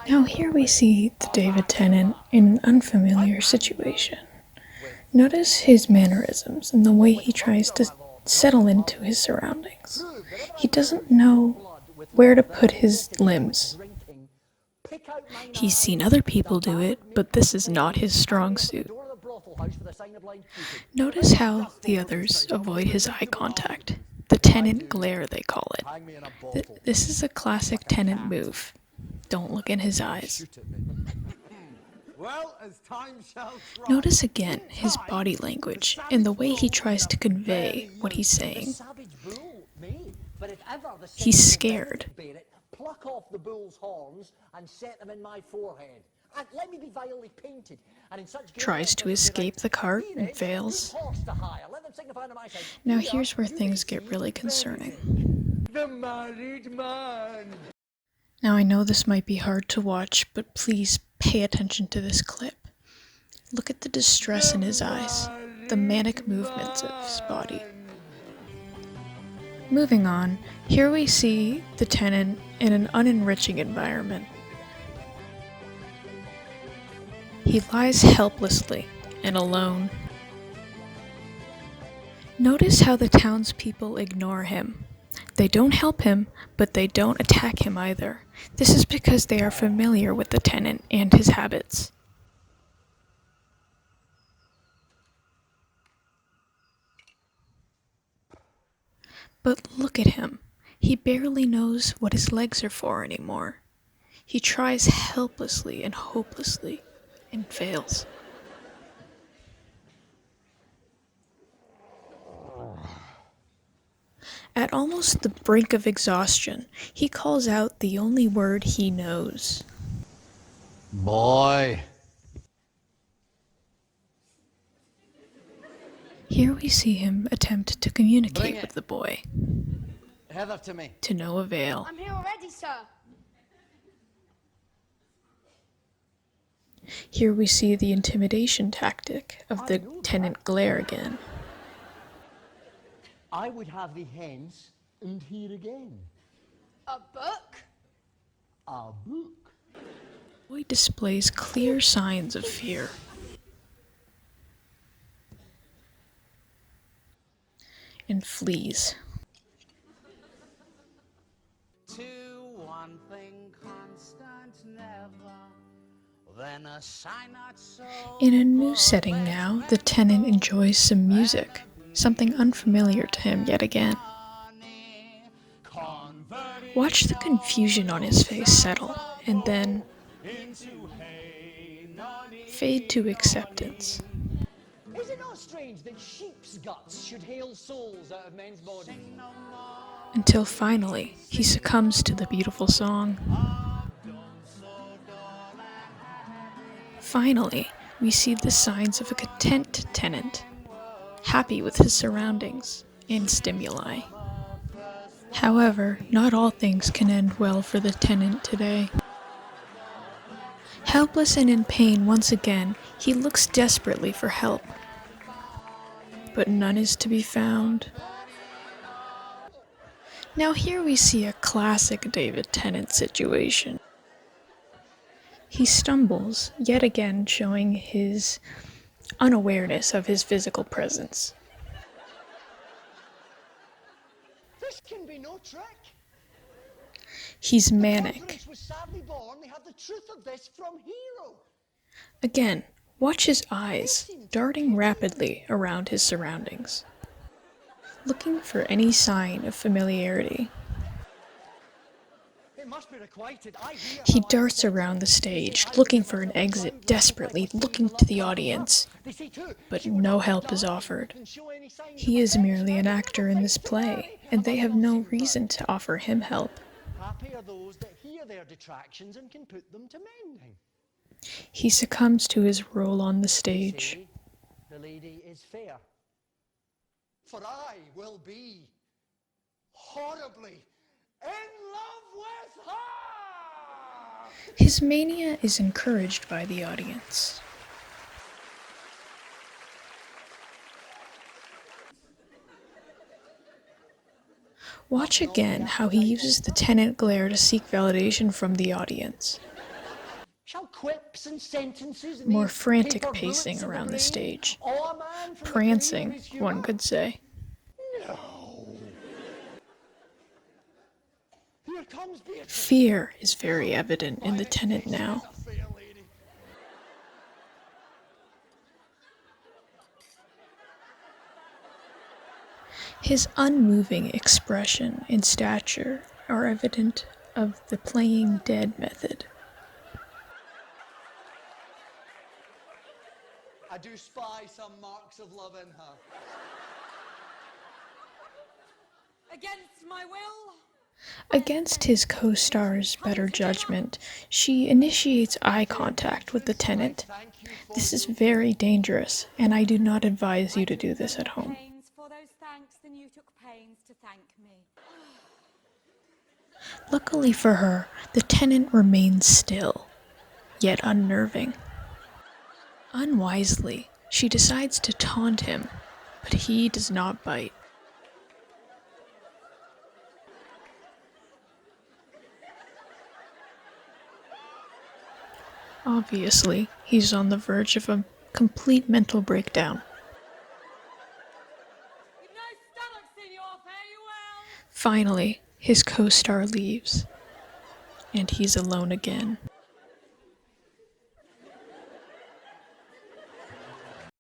Now here we see the David Tennant in an unfamiliar situation. Notice his mannerisms and the way he tries to settle into his surroundings. He doesn't know where to put his limbs. He's seen other people do it, but this is not his strong suit. Notice how the others avoid his eye contact. The Tennant glare, they call it. This is a classic Tennant move. Don't look in his eyes. Notice again his body language and the way he tries to convey what he's saying. He's scared. Pluck off the bull's horns and set them in my forehead. And let me be vilely painted. And in such Tries to escape the cart and fails. Now here's where things get really concerning. The married man. Now I know this might be hard to watch, but please pay attention to this clip. Look at the distress in his eyes, the manic movements of his body. Moving on, here we see the Tennant in an unenriching environment. He lies helplessly and alone. Notice how the townspeople ignore him. They don't help him, but they don't attack him either. This is because they are familiar with the Tennant and his habits. But look at him. He barely knows what his legs are for anymore. He tries helplessly and hopelessly and fails. At almost the brink of exhaustion, he calls out the only word he knows. Boy. Here we see him attempt to communicate with the boy. Heather to me. To no avail. I'm here already, sir. Here we see the intimidation tactic of the Tennant glare again. I would have thee hence and here again. A book? A book. The boy displays clear signs of fear. And flees. To one thing constant never, then a sign not so. In a new setting now, the Tennant enjoys some music, something unfamiliar to him yet again. Watch the confusion on his face settle, and then fade to acceptance. Is it not strange that sheep's guts should hail souls out of men's bodies? Until finally, he succumbs to the beautiful song. Finally, we see the signs of a content Tennant, happy with his surroundings and stimuli. However, not all things can end well for the Tennant today. Helpless and in pain once again, he looks desperately for help. But none is to be found. Now here we see a classic David Tennant situation. He stumbles, yet again showing his unawareness of his physical presence. This can be no trick. He's manic. Was sadly born, they had the truth of this from Hero. Again, watch his eyes, darting rapidly around his surroundings, looking for any sign of familiarity. It must be requited. He darts around the stage, looking for an exit, desperately looking to the audience, but no help is offered. He is merely an actor in this play, and they have no reason to offer him help. Happy are those that hear their detractions and can put them to mending. He succumbs to his role on the stage. Say, the lady is fair. For I will be horribly in love with her! His mania is encouraged by the audience. Watch again how he uses the tenant glare to seek validation from the audience. Shall quips and sentences and More these frantic paper pacing bullets of around the brain stage. awe a man from the career of Prancing, his one humour? could say. Here comes Beatrice. Fear is very evident in the tenant now. Fair lady. His unmoving expression and stature are evident of the playing dead method. I do spy some marks of love in her. Against my will. Against his co-star's better judgment, she initiates eye contact with the tenant. This is very dangerous, and I do not advise you to do this at home. For those thanks, then you took pains to thank me. Luckily for her, the tenant remains still, yet unnerving. Unwisely, she decides to taunt him, but he does not bite. Obviously, he's on the verge of a complete mental breakdown. You've no stomach, senor, fare you well. Finally, his co-star leaves, and he's alone again.